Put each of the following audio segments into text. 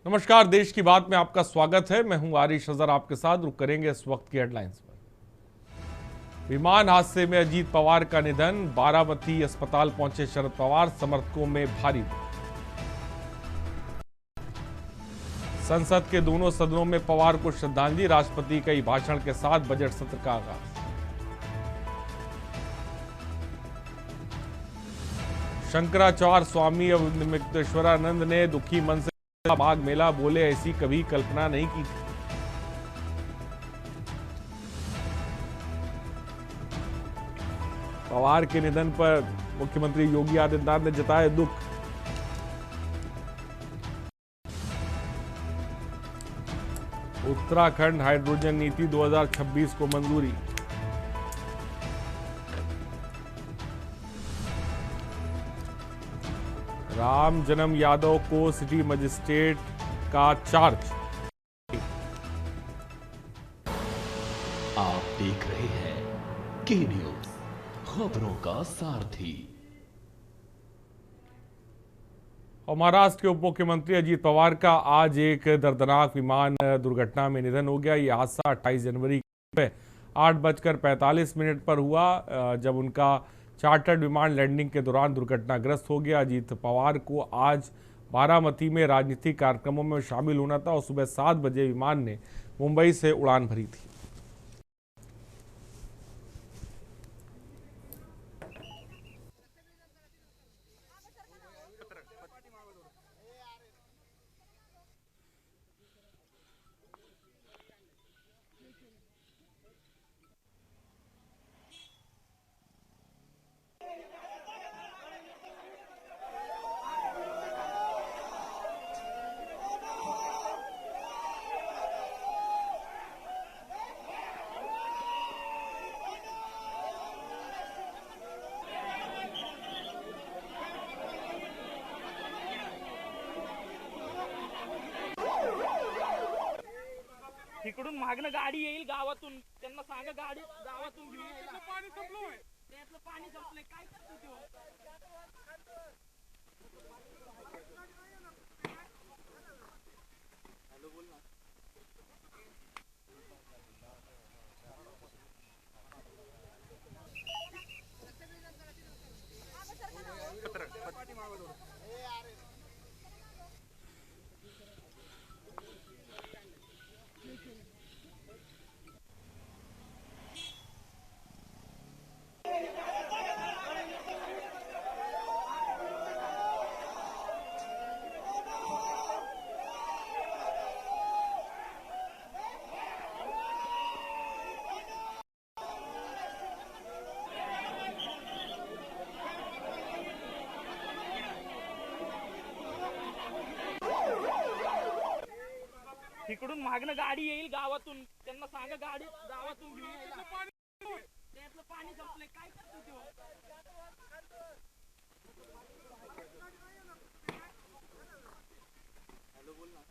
नमस्कार, देश की बात में आपका स्वागत है। मैं हूं आरिश अजहर, आपके साथ रुक करेंगे इस वक्त की हेडलाइंस पर। विमान हादसे में अजीत पवार का निधन, बारामती अस्पताल पहुंचे शरद पवार, समर्थकों में भारी भीड़। संसद के दोनों सदनों में पवार को श्रद्धांजलि, राष्ट्रपति के भाषण के साथ बजट सत्र का आगाज। शंकराचार्य स्वामी अवधूतेश्वरानंद ने दुखी मन से माघ मेला, बोले ऐसी कभी कल्पना नहीं की थी। पवार के निधन पर मुख्यमंत्री योगी आदित्यनाथ ने जताया दुख। उत्तराखंड हाइड्रोजन नीति 2026 को मंजूरी। राम जन्म यादव को सिटी मजिस्ट्रेट का चार्ज। आप देख रहे हैं के न्यूज, खबरों का सारथी। और महाराष्ट्र के उप मुख्यमंत्री अजीत पवार का आज एक दर्दनाक विमान दुर्घटना में निधन हो गया। यह हादसा 28 जनवरी को 8:45 पर हुआ, जब उनका चार्टर्ड विमान लैंडिंग के दौरान दुर्घटनाग्रस्त हो गया। अजीत पवार को आज बारामती में राजनीतिक कार्यक्रमों में शामिल होना था और सुबह 7 बजे विमान ने मुंबई से उड़ान भरी थी। तिकडून मागणं गाडी येईल गावातून, त्यांना सांगा गाडी गावातून घेऊन यायला. पाणी संपलंय, त्यातलं पाणी संपलंय, काय करतो तो? हॅलो, बोल ना. तिकडून मागणं गाडी येईल गावातून, त्यांना सांगा गाडी गावातून घेऊन यायला. त्यातलं पाणी संपलंय, काय करतो तो? हॅलो, बोल ना.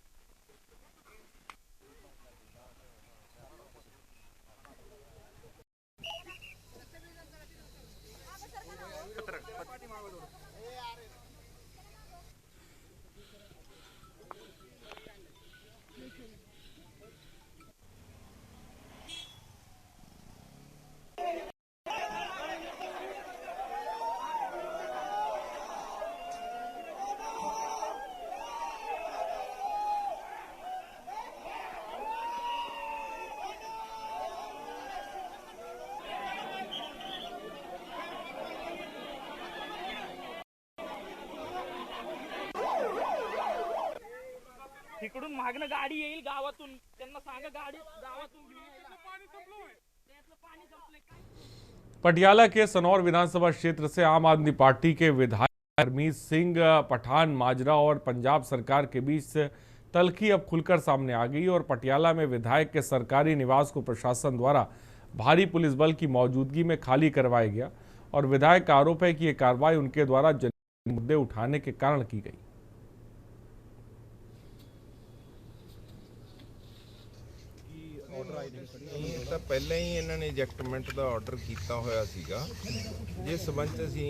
तिकडून मागणं गाडी येईल गावातून, त्यांना सांगा गाडी गावातून घेऊन यायला. पाणी संपलंय, त्यातलं पाणी संपलंय, काय? पटियाला के सनौर विधानसभा क्षेत्र से आम आदमी पार्टी के विधायक हरमीत सिंह पठान माजरा और पंजाब सरकार के बीच तल्खी अब खुलकर सामने आ गई और पटियाला में विधायक के सरकारी निवास को प्रशासन द्वारा भारी पुलिस बल की मौजूदगी में खाली करवाया गया और विधायक का आरोप है कि यह कार्रवाई उनके द्वारा जनहित मुद्दे उठाने के कारण की गई। ਤਾਂ ਪਹਿਲਾਂ ਹੀ ਇਹਨਾਂ ਨੇ ਇਜੈਕਟਮੈਂਟ ਦਾ ਆਰਡਰ ਕੀਤਾ ਹੋਇਆ ਸੀਗਾ। ਜਿਸ ਸਬੰਧ 'ਚ ਅਸੀਂ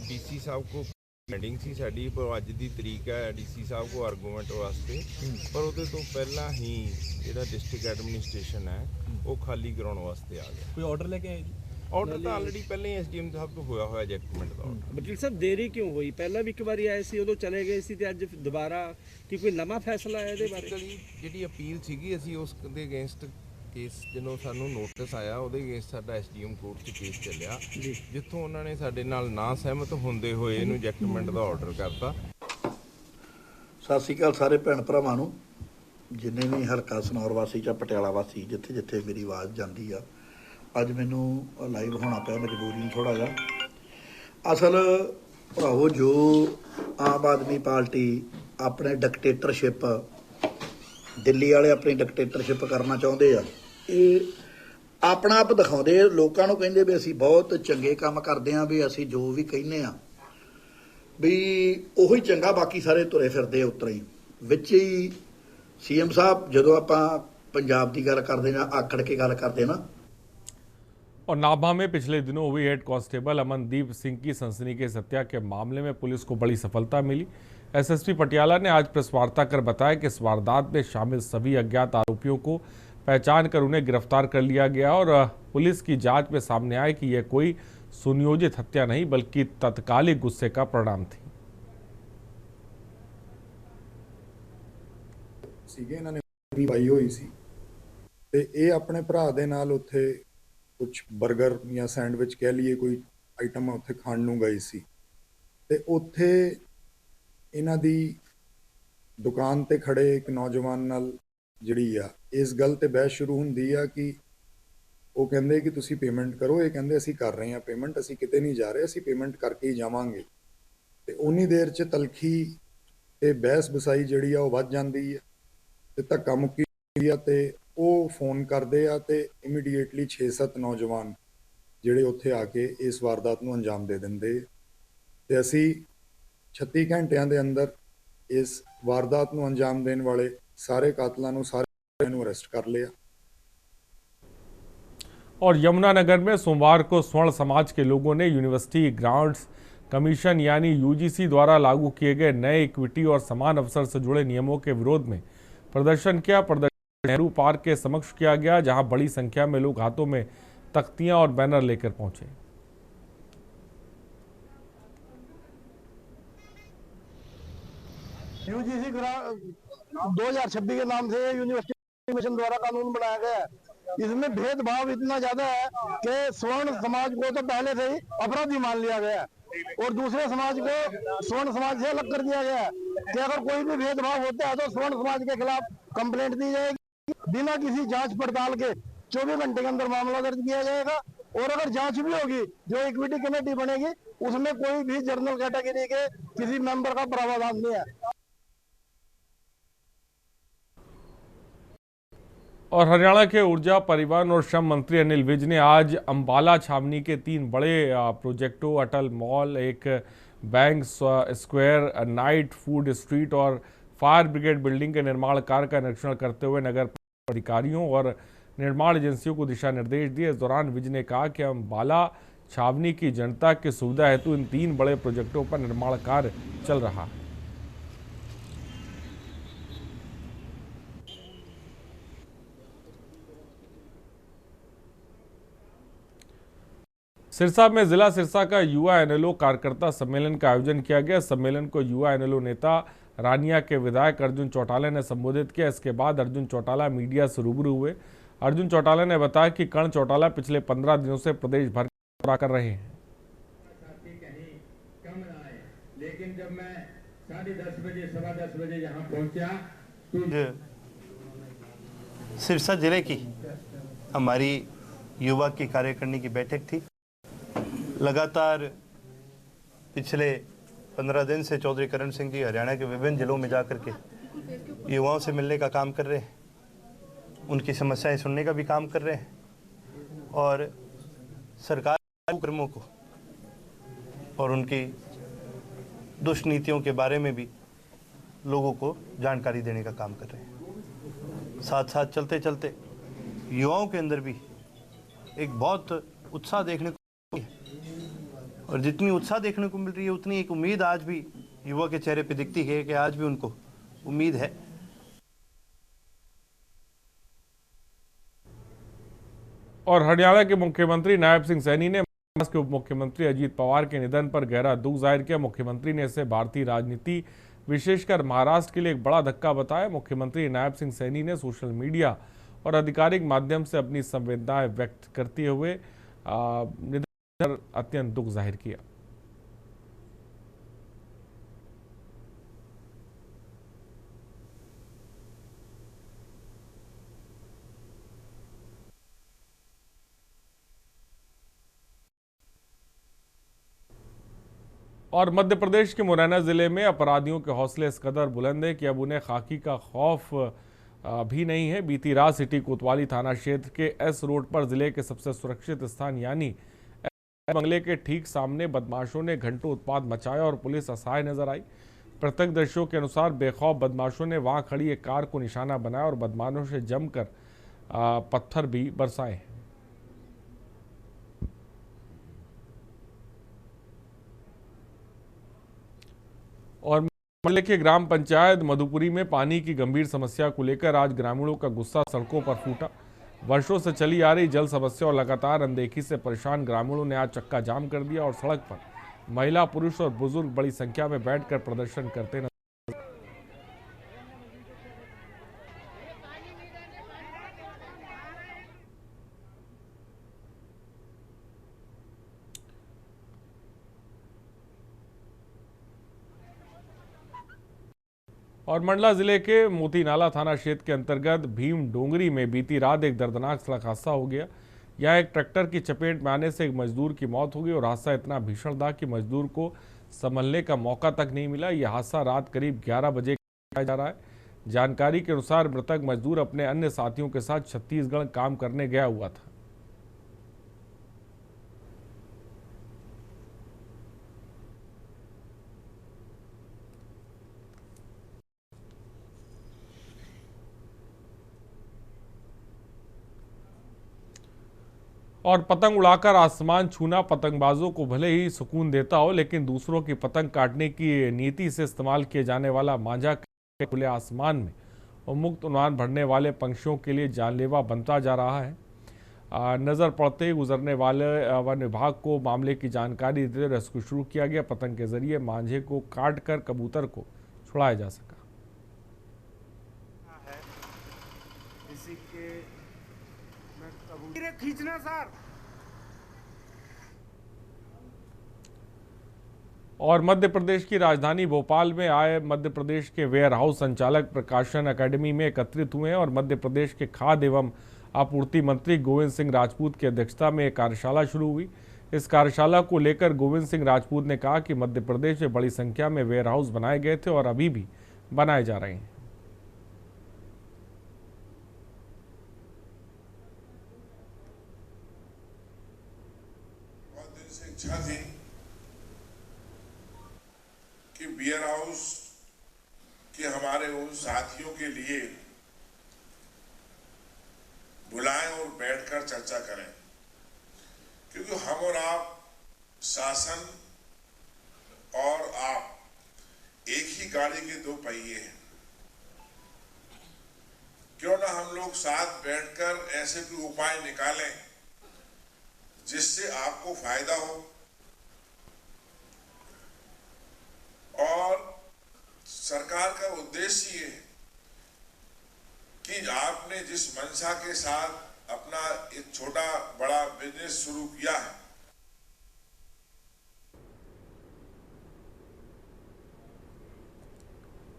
ਡੀਸੀ ਸਾਹਿਬ ਕੋ ਪੈਂਡਿੰਗ ਸੀ ਸਾਡੀ, ਪਰ ਅੱਜ ਦੀ ਤਰੀਕ ਹੈ ਡੀਸੀ ਸਾਹਿਬ ਕੋ ਆਰਗੂਮੈਂਟ ਵਾਸਤੇ, ਪਰ ਉਹਦੇ ਤੋਂ ਪਹਿਲਾਂ ਹੀ ਜਿਹੜਾ ਡਿਸਟ੍ਰਿਕਟ ਐਡਮਿਨਿਸਟ੍ਰੇਸ਼ਨ ਹੈ ਉਹ ਖਾਲੀ ਕਰਾਉਣ ਵਾਸਤੇ ਆ ਗਿਆ। ਕੋਈ ਆਰਡਰ लेके आए जी? ਆਰਡਰ ਤਾਂ ਆਲਰੇਡੀ ਪਹਿਲਾਂ ਹੀ ਐਸਡੀਐਮ ਸਾਹਿਬ ਤੋਂ ਹੋਇਆ ਹੋਇਆ ਐਜੈਕਟਮੈਂਟ ਦਾ ਆਰਡਰ। ਵਕੀਲ ਸਾਹਿਬ ਦੇਰੀ ਕਿਉਂ ਹੋਈ? ਪਹਿਲਾਂ ਵੀ ਇੱਕ ਵਾਰੀ ਆਏ ਸੀ, ਉਦੋਂ ਚਲੇ ਗਏ ਸੀ, ਤੇ ਅੱਜ ਦੁਬਾਰਾ ਕੀ ਕੋਈ ਨਵਾਂ ਫੈਸਲਾ ਹੈ ਇਹਦੇ ਬਾਰੇ? ਬੇਸਿਕਲੀ ਜਿਹੜੀ ਅਪੀਲ ਸੀਗੀ, ਅਸੀਂ ਉਸ ਦੇ ਅਗੇਂਸਟ ਕੇਸ ਜਦੋਂ ਸਾਨੂੰ ਨੋਟਿਸ ਆਇਆ ਉਹਦੇ ਅਗੇਂਸਟ ਸਾਡਾ ਐਸਡੀਐਮ ਕੋਰਟ 'ਚ ਕੇਸ ਚੱਲਿਆ, ਜਿੱਥੋਂ ਉਹਨਾਂ ਨੇ ਸਾਡੇ ਨਾਲ ਨਾ ਸਹਿਮਤ ਹੁੰਦੇ ਹੋਏ ਇਹਨੂੰ ਐਜੈਕਟਮੈਂਟ ਦਾ ਆਰਡਰ ਕਰਤਾ। ਸਤਿ ਸ਼੍ਰੀ ਅਕਾਲ ਸਾਰੇ ਭੈਣ ਭਰਾਵਾਂ ਨੂੰ, ਜਿੰਨੇ ਵੀ ਹਲਕਾ ਸਨੌਰ ਵਾਸੀ ਜਾਂ ਪਟਿਆਲਾ ਵਾਸੀ ਜਿੱਥੇ ਜਿੱਥੇ ਮੇਰੀ ਆਵਾਜ਼ ਜਾਂਦੀ ਆ। ਅੱਜ ਮੈਨੂੰ ਲਾਈਵ ਹੋਣਾ ਪਿਆ ਮਜਬੂਰੀ ਥੋੜ੍ਹਾ ਜਿਹਾ। ਅਸਲ ਭਰਾਵੋ, ਜੋ ਆਮ ਆਦਮੀ ਪਾਰਟੀ ਆਪਣੇ ਡਿਕਟੇਟਰਸ਼ਿਪ, ਦਿੱਲੀ ਵਾਲੇ ਆਪਣੀ ਡਿਕਟੇਟਰਸ਼ਿਪ ਕਰਨਾ ਚਾਹੁੰਦੇ ਆ, ਇਹ ਆਪਣਾ ਆਪ ਦਿਖਾਉਂਦੇ, ਲੋਕਾਂ ਨੂੰ ਕਹਿੰਦੇ ਵੀ ਅਸੀਂ ਬਹੁਤ ਚੰਗੇ ਕੰਮ ਕਰਦੇ ਹਾਂ, ਵੀ ਅਸੀਂ ਜੋ ਵੀ ਕਹਿੰਦੇ ਆ ਵੀ ਉਹੀ ਚੰਗਾ, ਬਾਕੀ ਸਾਰੇ ਤੁਰੇ ਫਿਰਦੇ ਉਤਰਾ ਹੀ। ਵਿੱਚ ਹੀ ਸੀਐਮ ਸਾਹਿਬ ਜਦੋਂ ਆਪਾਂ ਪੰਜਾਬ ਦੀ ਗੱਲ ਕਰਦੇ ਜਾਂ ਆਕੜ ਕੇ ਗੱਲ ਕਰਦੇ ਨਾ। और नाभा में पिछले दिनों हुई हेड कांस्टेबल अमनदीप सिंह की सनसनीखेज हत्या के मामले में पुलिस को बड़ी सफलता मिली। एसएसपी पटियाला ने आज प्रेस वार्ता कर बताया कि इस वारदात में शामिल सभी अज्ञात आरोपियों को पहचान कर उन्हें गिरफ्तार कर लिया गया और पुलिस की जांच में सामने आया कि यह कोई सुनियोजित हत्या नहीं बल्कि तत्कालिक गुस्से का परिणाम थी। ਸੀਗੇ ਇਹਨਾਂ ਨੇ ਪਾਈ ਹੋਈ ਸੀ ਤੇ ਇਹ ਆਪਣੇ ਭਰਾ ਦੇ ਨਾਲ ਉੱਥੇ ਕੁਝ 버ਗਰ ਜਾਂ ਸੈਂਡਵਿਚ ਕਹਿ ਲਈਏ, ਕੋਈ ਆਈਟਮ ਉੱਥੇ ਖਾਣ ਨੂੰ ਗਈ ਸੀ ਤੇ ਉੱਥੇ ਇਹਨਾਂ ਦੀ ਦੁਕਾਨ ਤੇ ਖੜੇ ਇੱਕ ਨੌਜਵਾਨ ਨਾਲ ਜਿਹੜੀ ਆ ਇਸ ਗੱਲ ਤੇ ਬਹਿਸ ਸ਼ੁਰੂ ਹੁੰਦੀ ਆ ਕਿ ਉਹ ਕਹਿੰਦੇ ਕਿ ਤੁਸੀਂ ਪੇਮੈਂਟ ਕਰੋ। ਇਹ ਕਹਿੰਦੇ ਅਸੀਂ ਕਰ ਰਹੇ ਹਾਂ ਪੇਮੈਂਟ, ਅਸੀਂ ਕਿਤੇ ਨਹੀਂ ਜਾ ਰਹੇ, ਅਸੀਂ ਪੇਮੈਂਟ ਕਰਕੇ ਹੀ ਜਾਵਾਂਗੇ। ਤੇ ਉਨੀ ਦੇਰ 'ਚ ਤਲਖੀ ਤੇ ਬਹਿਸ ਬਸਾਈ ਜਿਹੜੀ ਆ ਉਹ ਵੱਧ ਜਾਂਦੀ ਆ ਤੇ ਧੱਕਾ ਮੁੱਕੀ ਆ ਤੇ ਉਹ ਫੋਨ ਕਰਦੇ ਆ ਤੇ ਇਮੀਡੀਏਟਲੀ 6-7 ਨੌਜਵਾਨ ਜਿਹੜੇ ਉੱਥੇ ਆ ਕੇ ਇਸ ਵਾਰਦਾਤ ਨੂੰ ਅੰਜਾਮ ਦੇ ਦਿੰਦੇ ਤੇ ਅਸੀਂ 36 ਘੰਟਿਆਂ ਦੇ ਅੰਦਰ ਇਸ ਵਾਰਦਾਤ ਨੂੰ ਅੰਜਾਮ ਦੇਣ ਵਾਲੇ ਸਾਰੇ ਕਾਤਲਾਂ ਨੂੰ ਸਾਰਿਆਂ ਨੂੰ ਅਰੈਸਟ ਕਰ ਲਿਆ। और यमुनानगर में सोमवार को स्वर्ण समाज के लोगों ने यूनिवर्सिटी ग्रांट्स कमीशन यानी यूजीसी द्वारा लागू किए गए नए इक्विटी और समान अवसर से जुड़े नियमों के विरोध में प्रदर्शन किया। प्रदर्शन नेहरू पार्क के समक्ष किया गया, जहां बड़ी संख्या में लोग हाथों में तख्तियां और बैनर लेकर पहुंचे। यूजीसी 2026 के नाम से यूनिवर्सिटी कमीशन द्वारा कानून बनाया गया है। इसमें भेदभाव इतना ज्यादा है कि स्वर्ण समाज को तो पहले से ही अपराधी मान लिया गया है और दूसरे समाज को स्वर्ण समाज से अलग कर दिया गया है कि अगर कोई भी भेदभाव होता है तो स्वर्ण समाज के खिलाफ कंप्लेंट दी जाएगी, बिना किसी जांच पड़ताल के 24 घंटे के अंदर मामला दर्ज किया जाएगा। और अगर जांच भी होगी, जो इक्विटी कमेटी बनेगी उसमें कोई भी जनरल कैटेगरी के किसी मेंबर का प्रावधान नहीं है। और हरियाणा के ऊर्जा, परिवहन और श्रम मंत्री अनिल विज ने आज अंबाला छावनी के 3 बड़े प्रोजेक्टों अटल मॉल, एक bank square, night food street और फायर ब्रिगेड बिल्डिंग के निर्माण कार्य का निरीक्षण करते हुए नगर अधिकारियों और निर्माण एजेंसियों को दिशा निर्देश दिए। इस दौरान विज ने कहा कि अंबाला छावनी की जनता की सुविधा हेतु इन 3 बड़े प्रोजेक्टों पर निर्माण कार्य चल रहा है। सिरसा में जिला सिरसा का युवा एनएलओ कार्यकर्ता सम्मेलन का आयोजन किया गया। सम्मेलन को युवा एनएलओ नेता रानिया के विधायक अर्जुन चौटाला ने संबोधित किया। इसके बाद अर्जुन चौटाला मीडिया से रूबरू हुए। अर्जुन चौटाला ने बताया कि कर्ण चौटाला पिछले 15 दिनों से प्रदेश भर का दौरा कर रहे हैं। कहीं कम ना आए, लेकिन जब मैं 10:30 बजे 10:15 बजे यहाँ पहुँचा तो सिरसा जिले की हमारी युवा की कार्यकारिणी की बैठक थी। लगातार पिछले 15 दिन से चौधरी करण सिंह जी हरियाणा के विभिन्न जिलों में जाकर के युवाओं से मिलने का काम कर रहे हैं, उनकी समस्याएं सुनने का भी काम कर रहे हैं और सरकार कार्यक्रमों को और उनकी दुष्ट नीतियों के बारे में भी लोगों को जानकारी देने का काम कर रहे हैं। साथ साथ चलते चलते युवाओं के अंदर भी एक बहुत उत्साह देखने को है और जितनी उत्साह देखने को मिल रही है उतनी एक उम्मीद आज भी युवा के चेहरे पे दिखती है कि आज भी उनको उम्मीद है। और हरियाणा के मुख्यमंत्री नायब सिंह सैनी ने महाराष्ट्र के उप मुख्यमंत्री अजीत पवार के निधन पर गहरा दुख जाहिर किया। मुख्यमंत्री ने इसे भारतीय राजनीति विशेषकर महाराष्ट्र के लिए एक बड़ा धक्का बताया। मुख्यमंत्री नायब सिंह सैनी ने सोशल मीडिया और आधिकारिक माध्यम से अपनी संवेदनाएं व्यक्त करते हुए निधन पर अत्यंत दुख जाहिर किया। और मध्य प्रदेश के मुरैना जिले में अपराधियों के हौसले इस कदर बुलंद है कि अब उन्हें खाकी का खौफ भी नहीं है। बीती रात सिटी कोतवाली थाना क्षेत्र के एस रोड पर जिले के सबसे सुरक्षित स्थान यानी बंगले के ठीक सामने बदमाशों ने घंटों उत्पात मचाया और पुलिस असहाय नजर आई। प्रत्यक्षदर्शियों के अनुसार बेखौफ बदमाशों ने वहां खड़ी एक कार को निशाना बनाया और बदमाशों से जमकर पत्थर भी बरसाए। और जिले के ग्राम पंचायत मधुपुरी में पानी की गंभीर समस्या को लेकर आज ग्रामीणों का गुस्सा सड़कों पर फूटा। वर्षों से चली आ रही जल समस्या और लगातार अनदेखी से परेशान ग्रामीणों ने आज चक्का जाम कर दिया और सड़क पर महिला, पुरुष और बुजुर्ग बड़ी संख्या में बैठकर प्रदर्शन करते नजर। और मंडला जिले के मोतीनाला थाना क्षेत्र के अंतर्गत भीम डोंगरी में बीती रात एक दर्दनाक सड़क हादसा हो गया। यहां एक ट्रैक्टर की चपेट में आने से एक मजदूर की मौत हो गई और हादसा इतना भीषण था कि मजदूर को संभलने का मौका तक नहीं मिला। यह हादसा रात करीब 11 बजे बताया जा रहा है। जानकारी के अनुसार मृतक मजदूर अपने अन्य साथियों के साथ छत्तीसगढ़ काम करने गया हुआ था। और पतंग उड़ाकर आसमान छूना पतंगबाजों को भले ही सुकून देता हो, लेकिन दूसरों की पतंग काटने की नीति से इस्तेमाल किए जाने वाला मांझा खुले आसमान में उन्मुक्त उड़ान भरने वाले पंछियों के लिए जानलेवा बनता जा रहा है। नज़र पड़ते ही गुजरने वाले वन विभाग को मामले की जानकारी देते रेस्क्यू शुरू किया गया। पतंग के जरिए मांझे को काट कर कबूतर को छुड़ाया जा सका। खींचना सर। और मध्य प्रदेश की राजधानी भोपाल में आए मध्य प्रदेश के वेयर हाउस संचालक प्रकाशन अकेडमी में एकत्रित हुए हैं और मध्य प्रदेश के खाद्य एवं आपूर्ति मंत्री गोविंद सिंह राजपूत की अध्यक्षता में एक कार्यशाला शुरू हुई। इस कार्यशाला को लेकर गोविंद सिंह राजपूत ने कहा कि मध्य प्रदेश में बड़ी संख्या में वेयर हाउस बनाए गए थे और अभी भी बनाए जा रहे हैं। इच्छा थी कि वेयर हाउस के हमारे उन साथियों के लिए बुलाएं और बैठकर चर्चा करें, क्योंकि हम और आप, शासन और आप एक ही गाड़ी के दो पहिए हैं। क्यों ना हम लोग साथ बैठकर ऐसे कोई उपाय निकालें जिससे आपको फायदा हो और सरकार का उद्देश्य ये है कि आपने जिस मंशा के साथ अपना एक छोटा बड़ा बिजनेस शुरू किया है,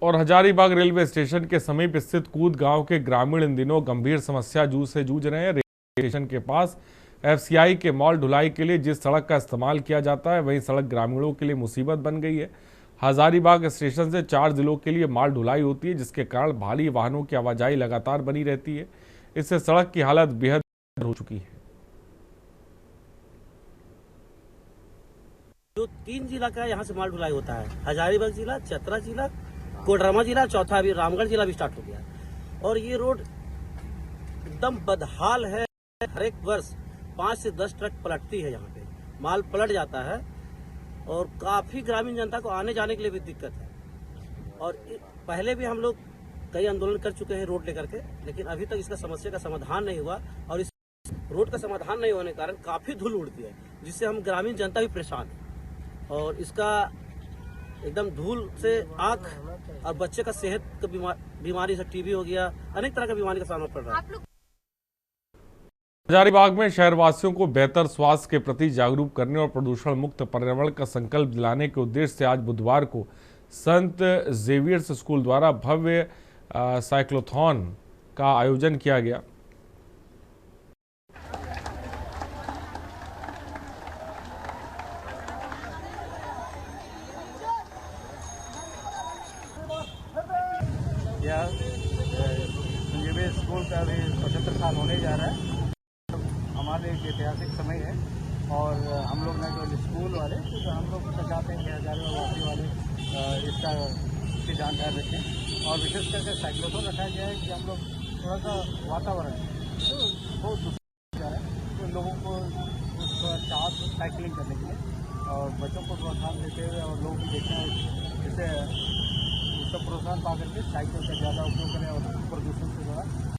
और हजारीबाग रेलवे स्टेशन के समीप स्थित कूद गांव के ग्रामीण इन दिनों गंभीर समस्या से जूझ रहे हैं। रेलवे स्टेशन के पास एफसीआई के मॉल ढुलाई के लिए जिस सड़क का इस्तेमाल किया जाता है वही सड़क ग्रामीणों के लिए मुसीबत बन गई है। हजारीबाग स्टेशन से 4 जिलों के लिए माल ढुलाई होती है, जिसके कारण भारी वाहनों की आवाजाही लगातार बनी रहती है। इससे सड़क की हालत बेहद हो चुकी है। जो 3 जिला का यहाँ से माल ढुलाई होता है, हजारीबाग जिला, चतरा जिला, कोडरमा जिला, चौथा अभी रामगढ़ जिला भी स्टार्ट हो गया। और ये रोड एकदम बदहाल है। हर एक वर्ष 5 से 10 ट्रक पलटती है, यहाँ पे माल पलट जाता है। और काफ़ी ग्रामीण जनता को आने जाने के लिए भी दिक्कत है। और पहले भी हम लोग कई आंदोलन कर चुके हैं रोड लेकर के, लेकिन अभी तक इसका समस्या का समाधान नहीं हुआ। और इस रोड का समाधान नहीं होने के कारण काफ़ी धूल उड़ती है, जिससे हम ग्रामीण जनता भी परेशान है। और इसका एकदम धूल से आँख और बच्चे का सेहत का बीमारी से टीबी हो गया, अनेक तरह का बीमारी का सामना पड़ रहा है। हजारीबाग में शहरवासियों को बेहतर स्वास्थ्य के प्रति जागरूक करने और प्रदूषण मुक्त पर्यावरण का संकल्प दिलाने के उद्देश्य से आज बुधवार को संत जेवियर्स स्कूल द्वारा भव्य साइक्लोथॉन का आयोजन किया गया। संजीवी स्कूल का भी 75 साल होने जा रहा है। हमारे एक ऐतिहासिक समय है और हम लोग ने जो स्कूल वाले तो हम लोग चाहते हैं कि हजारीबाग वाले इसकी जानकारी रखें और विशेष करके साइक्लोथॉन रखा गया है कि हम लोग थोड़ा सा वातावरण तो बहुत दूषित जा रहा है, तो लोगों को थोड़ा चाह साइकिलिंग करने के लिए और बच्चों को प्रोत्साहन देते हुए और लोग भी देखते हैं जैसे उसका प्रोत्साहन पा करके साइकिल का ज़्यादा उपयोग करें और प्रदूषण से जुड़ा।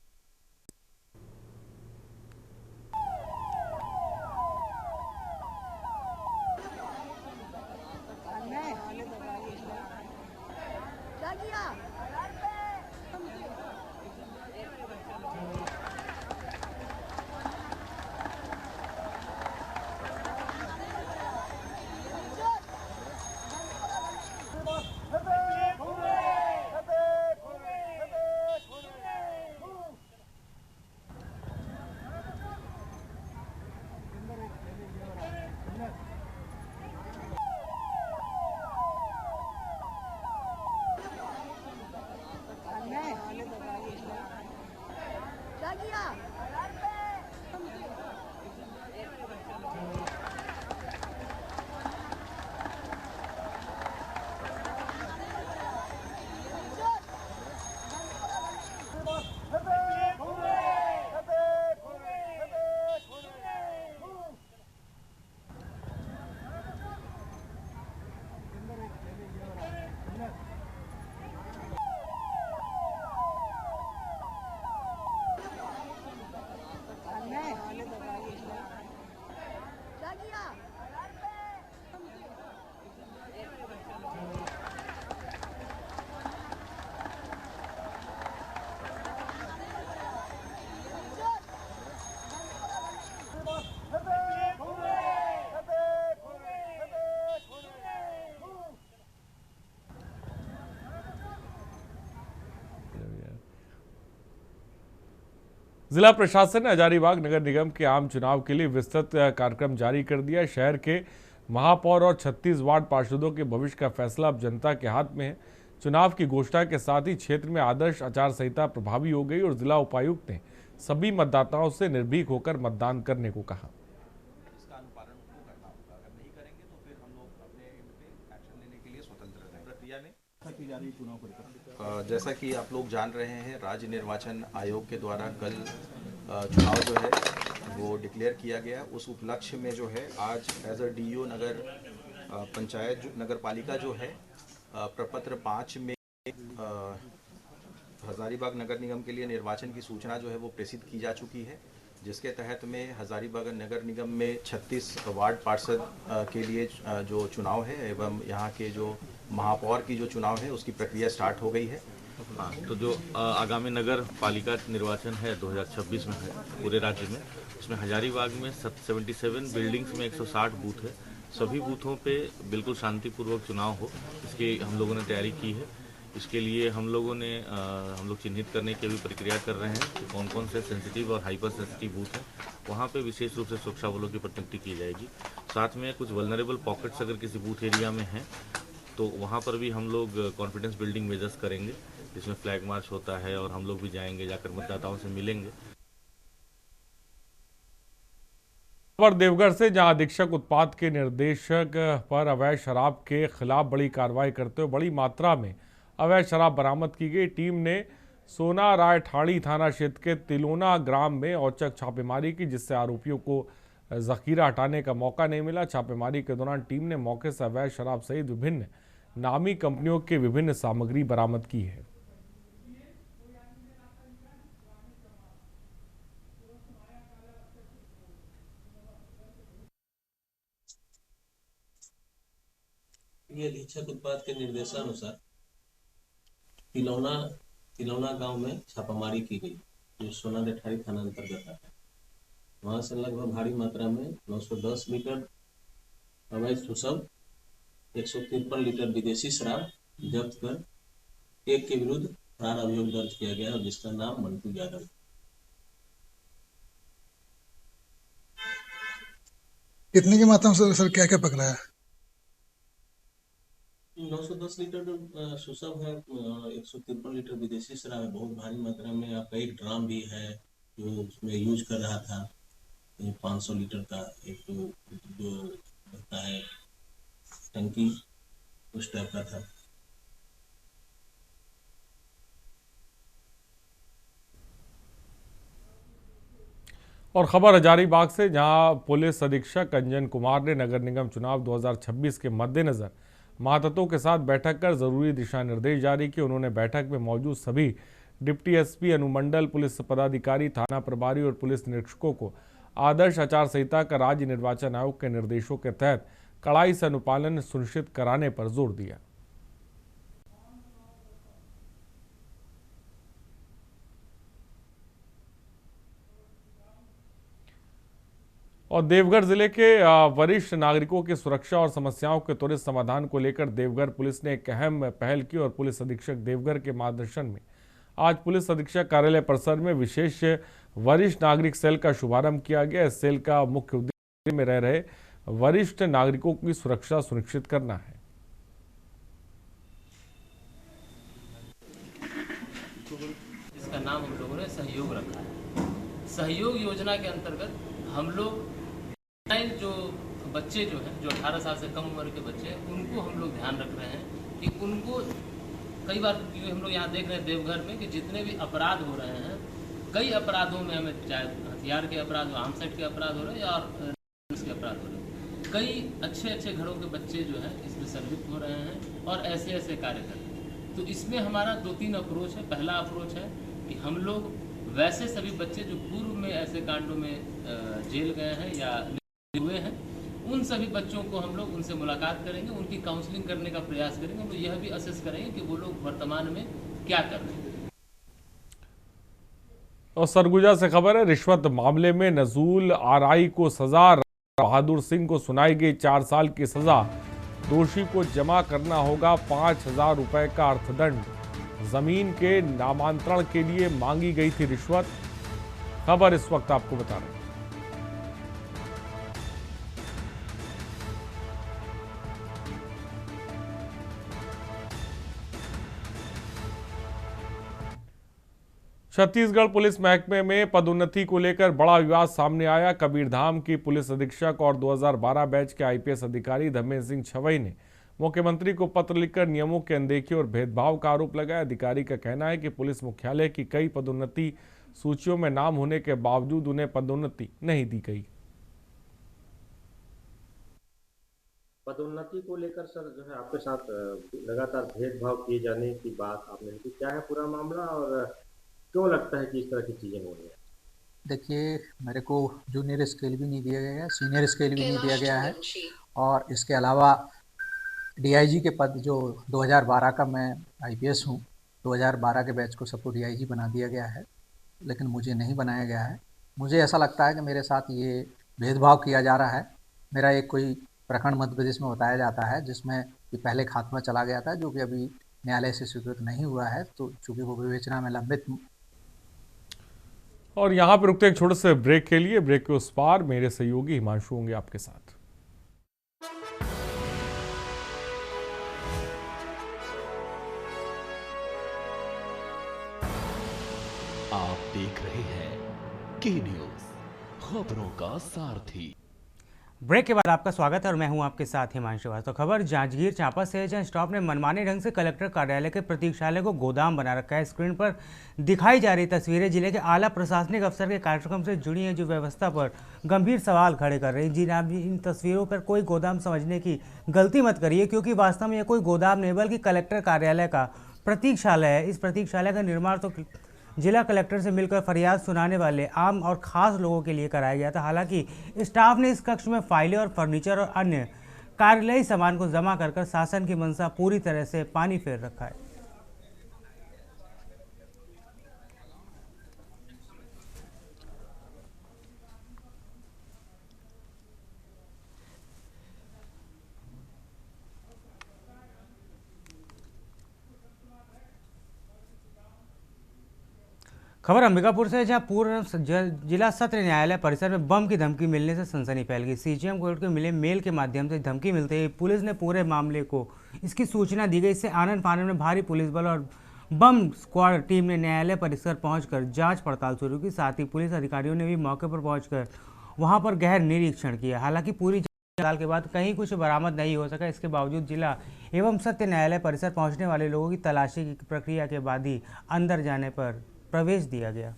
जिला प्रशासन ने हजारीबाग नगर निगम के आम चुनाव के लिए विस्तृत कार्यक्रम जारी कर दिया। शहर के महापौर और 36 वार्ड पार्षदों के भविष्य का फैसला अब जनता के हाथ में है। चुनाव की घोषणा के साथ ही क्षेत्र में आदर्श आचार संहिता प्रभावी हो गई और जिला उपायुक्त ने सभी मतदाताओं से निर्भीक होकर मतदान करने को कहा। इसका अनुपालन उनको करना होगा, अगर नहीं करेंगे तो फिर हम लोग अपने एंड पे एक्शन लेने के लिए स्वतंत्र रहें। प्रक्रिया में जैसा कि आप लोग जान रहे हैं, राज्य निर्वाचन आयोग के द्वारा कल चुनाव जो है वो डिक्लेयर किया गया। उस उपलक्ष्य में जो है आज एज अ डीओ नगर पंचायत नगर पालिका जो है प्रपत्र 5 में हजारीबाग नगर निगम के लिए निर्वाचन की सूचना जो है वो प्रेषित की जा चुकी है, जिसके तहत में हजारीबाग नगर निगम में 36 वार्ड पार्षद के लिए जो चुनाव है एवं यहाँ के जो महापौर की जो चुनाव है उसकी प्रक्रिया स्टार्ट हो गई है। हाँ, तो जो आगामी नगर पालिका निर्वाचन है 2026 में है पूरे राज्य में, उसमें हजारीबाग में 77 बिल्डिंग्स में 160 बूथ है। सभी बूथों पे बिल्कुल शांतिपूर्वक चुनाव हो, इसकी हम लोगों ने तैयारी की है। इसके लिए हम लोग चिन्हित करने की भी प्रक्रिया कर रहे हैं कि कौन कौन से सेंसिटिव और हाइपर सेंसिटिव बूथ हैं, वहाँ पे विशेष रूप से सुरक्षा बलों की प्रतिनियुक्ति की जाएगी। साथ में कुछ वल्नरेबल पॉकेट्स अगर किसी बूथ एरिया में हैं तो वहाँ पर भी हम लोग कॉन्फिडेंस बिल्डिंग मेजर्स करेंगे, जिसमें फ्लैग मार्च होता है और हम लोग भी जाएंगे, जाकर मतदाताओं से मिलेंगे। देवघर से जहां अधीक्षक उत्पाद के निर्देशक पर अवैध शराब के खिलाफ बड़ी कार्रवाई करते हुए बड़ी मात्रा में अवैध शराब बरामद की गई। टीम ने सोना राय ठाणी थाना क्षेत्र के तिलोना ग्राम में औचक छापेमारी की, जिससे आरोपियों को जखीरा हटाने का मौका नहीं मिला। छापेमारी के दौरान टीम ने मौके से अवैध शराब सहित विभिन्न नामी कंपनियों की विभिन्न सामग्री बरामद की है। ये अधीक्षक उत्पाद के निर्देशानुसार तिलौना गांव में छापामारी की गई, जो सोना गठारी थाना अंतर्गत आता है। वहां से लगभग भारी मात्रा में 910 लीटर अवैध सुसव, 153 लीटर विदेशी शराब जब्त कर एक के विरुद्ध फरार अभियोग दर्ज किया गया और जिसका नाम मंटू यादव। कितने की मात्रा में सर क्या क्या पकड़ा है? 910 लीटर सुसव है, 153 लीटर विदेशी शराब है, बहुत भारी मात्रा में। आपका एक ड्राम भी है जो उसमें यूज कर रहा था, 500 लीटर का एक जो रहता है टंकी, उस टाइप का था। और खबर हजारीबाग से, जहां पुलिस अधीक्षक अंजन कुमार ने नगर निगम चुनाव 2026 के मद्देनजर महातत्वों के साथ बैठक कर जरूरी दिशा निर्देश जारी किए। उन्होंने बैठक में मौजूद सभी डिप्टी एसपी, अनुमंडल पुलिस पदाधिकारी, थाना प्रभारी और पुलिस निरीक्षकों को आदर्श आचार संहिता का राज्य निर्वाचन आयोग के निर्देशों के तहत कड़ाई से अनुपालन सुनिश्चित कराने पर जोर दिया। और देवघर जिले के वरिष्ठ नागरिकों की सुरक्षा और समस्याओं के त्वरित समाधान को लेकर देवघर पुलिस ने एक अहम पहल की और पुलिस अधीक्षक देवघर के मार्गदर्शन में आज पुलिस अधीक्षक कार्यालय परिसर में विशेष वरिष्ठ नागरिक सेल का शुभारंभ किया गया। इस सेल का मुख्य उद्देश्य में रह रहे वरिष्ठ नागरिकों की सुरक्षा सुनिश्चित करना है। इसका नाम हम लोगों ने सहयोग रखा है। सहयोग योजना के अंतर्गत हम लोग जो बच्चे जो हैं, जो 18 साल से कम उम्र के बच्चे हैं, उनको हम लोग ध्यान रख रहे हैं कि उनको कई बार हम लोग यहाँ देख रहे हैं देवघर में कि जितने भी अपराध हो रहे हैं, कई अपराधों में हमें चाहे हथियार के अपराध, आर्मसेट के अपराध हो रहे हैं या के अपराध हो रहे हैं, कई अच्छे घरों के बच्चे जो हैं इसमें संलिप्त हो रहे हैं और ऐसे कार्य कर रहे हैं। तो इसमें हमारा 2-3 अप्रोच है। पहला अप्रोच है कि हम लोग वैसे सभी बच्चे जो पूर्व में ऐसे कांडों में जेल गए हैं या हुए हैं, उन सभी बच्चों को हम लोग उनसे मुलाकात करेंगे, उनकी काउंसलिंग करने का प्रयास करेंगे। हम यह भी असेस करेंगे कि वो लोग वर्तमान में क्या कर रहे हैं। और सरगुजा से खबर है, रिश्वत मामले में नजूल आरआई को सजा, बहादुर सिंह को सुनाई गई 4 साल की सजा। दोषी को जमा करना होगा 5,000 रुपए का अर्थदंड। जमीन के नामांतरण के लिए मांगी गई थी रिश्वत। खबर इस वक्त आपको बता रहे हैं। छत्तीसगढ़ पुलिस महकमे में पदोन्नति को लेकर बड़ा विवाद सामने आया। कबीरधाम की पुलिस अधीक्षक और 2012 बैच के आईपीएस अधिकारी धर्मेंद्र सिंह छवई ने मुख्यमंत्री को पत्र लिखकर नियमों की अनदेखी और भेदभाव का आरोप लगाया। अधिकारी का कहना है कि पुलिस मुख्यालय की कई पदोन्नति सूचियों में नाम होने के बावजूद उन्हें पदोन्नति नहीं दी गई। पदोन्नति को लेकर सर जो है आपके साथ लगातार भेदभाव किए जाने की बात आपने की, क्या है पूरा मामला और क्यों लगता है कि इस तरह की चीजें हो रही है? देखिए, मेरे को जूनियर स्केल भी नहीं दिया गया है, सीनियर स्केल भी नहीं दिया गया है और इसके अलावा डीआईजी के पद जो 2012 का मैं आईपीएस हूँ, 2012 के बैच को सबको डीआईजी बना दिया गया है, लेकिन मुझे नहीं बनाया गया है। मुझे ऐसा लगता है कि मेरे साथ ये भेदभाव किया जा रहा है। मेरा एक कोई प्रकरण मध्य प्रदेश में बताया जाता है जिसमें कि पहले खात्मा चला गया था, जो कि अभी न्यायालय से स्वीकृत नहीं हुआ है, तो चूंकि वो विवेचना में लंबित। और यहाँ पर रुकते एक छोटे से ब्रेक के लिए। ब्रेक के उस पार मेरे सहयोगी हिमांशु होंगे आपके साथ। आप देख रहे हैं के न्यूज़, खबरों का सारथी। ब्रेक के बाद आपका स्वागत है और मैं हूं आपके साथ हिमांशु श्रीवास्तव। खबर जांजगीर चांपा से है, जहां स्टाफ ने मनमाने ढंग से कलेक्टर कार्यालय के प्रतीक्षालय को गोदाम बना रखा है। स्क्रीन पर दिखाई जा रही तस्वीरें जिले के आला प्रशासनिक अफसर के कार्यक्रम से जुड़ी हैं, जो व्यवस्था पर गंभीर सवाल खड़े कर रहे हैं। जी आप इन तस्वीरों पर कोई गोदाम समझने की गलती मत करिए, क्योंकि वास्तव में यह कोई गोदाम नहीं बल्कि कलेक्टर कार्यालय का प्रतीक्षालय है। इस प्रतीक्षालय का निर्माण तो जिला कलेक्टर से मिलकर फरियाद सुनाने वाले आम और खास लोगों के लिए कराया गया था। हालांकि स्टाफ ने इस कक्ष में फाइलें और फर्नीचर और अन्य कार्यालयी सामान को जमा कर शासन की मंशा पूरी तरह से पानी फेर रखा है। खबर अंबिकापुर से, जहां पूर्व जिला सत्र न्यायालय परिसर में बम की धमकी मिलने से सनसनी फैल गई। सीजीएम कोर्ट के मिले मेल के माध्यम से धमकी मिलते ही पुलिस ने पूरे मामले को इसकी सूचना दी गई। इससे आनन फानन में भारी पुलिस बल और बम स्क्वाड टीम ने न्यायालय परिसर पहुंचकर जांच पड़ताल शुरू की। साथ ही पुलिस अधिकारियों ने भी मौके पर पहुंचकर वहां पर गहन निरीक्षण किया। हालांकि पूरी जांच के बाद कहीं कुछ बरामद नहीं हो सका। इसके बावजूद जिला एवं सत्य न्यायालय परिसर पहुँचने वाले लोगों की तलाशी की प्रक्रिया के बाद ही अंदर जाने पर प्रवेश दिया गया।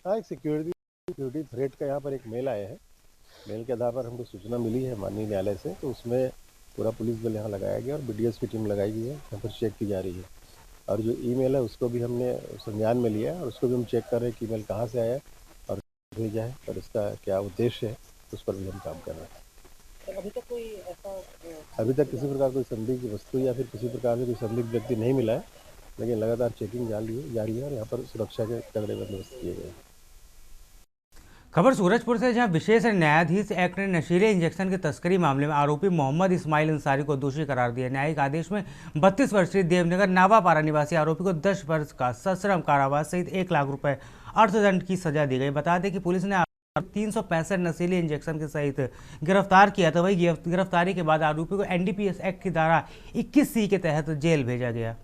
हाँ, एक सिक्योरिटी थ्रेट का यहाँ पर एक मेल आया है। मेल के आधार पर हमको सूचना मिली है माननीय न्यायालय से, तो उसमें पूरा पुलिस बल यहाँ लगाया गया और बीडीएस की टीम लगाई गई है, यहाँ पर चेक की जा रही है। और जो ईमेल है उसको भी हमने संज्ञान में लिया है और उसको भी हम चेक कर रहे हैं कि ईमेल कहाँ से आया और भेजा है और इसका क्या उद्देश्य है, उस पर भी हम काम कर रहे हैं। अभी तक कोई ऐसा अभी तक किसी प्रकार कोई संदिग्ध वस्तु या फिर किसी प्रकार से कोई संदिग्ध व्यक्ति नहीं मिला है, लेकिन लगातार चेकिंग जारी है और यहाँ पर सुरक्षा के तगड़े बंदोबस्त किए गए हैं। खबर सूरजपुर से, जहां विशेष न्यायाधीश एक्ट ने नशीले इंजेक्शन की तस्करी मामले में आरोपी मोहम्मद इस्माइल अंसारी को दोषी करार दिया। न्यायिक आदेश में 32 वर्षीय देवनगर नावापारा निवासी आरोपी को 10 वर्ष का सश्रम कारावास सहित 1 लाख रुपए अर्थदंड की सजा दी गई। बता दें कि पुलिस ने 365 नशीले इंजेक्शन के सहित गिरफ्तार किया था। वही गिरफ्तारी के बाद आरोपी को एनडीपीएस एक्ट की धारा 21C के तहत जेल भेजा गया।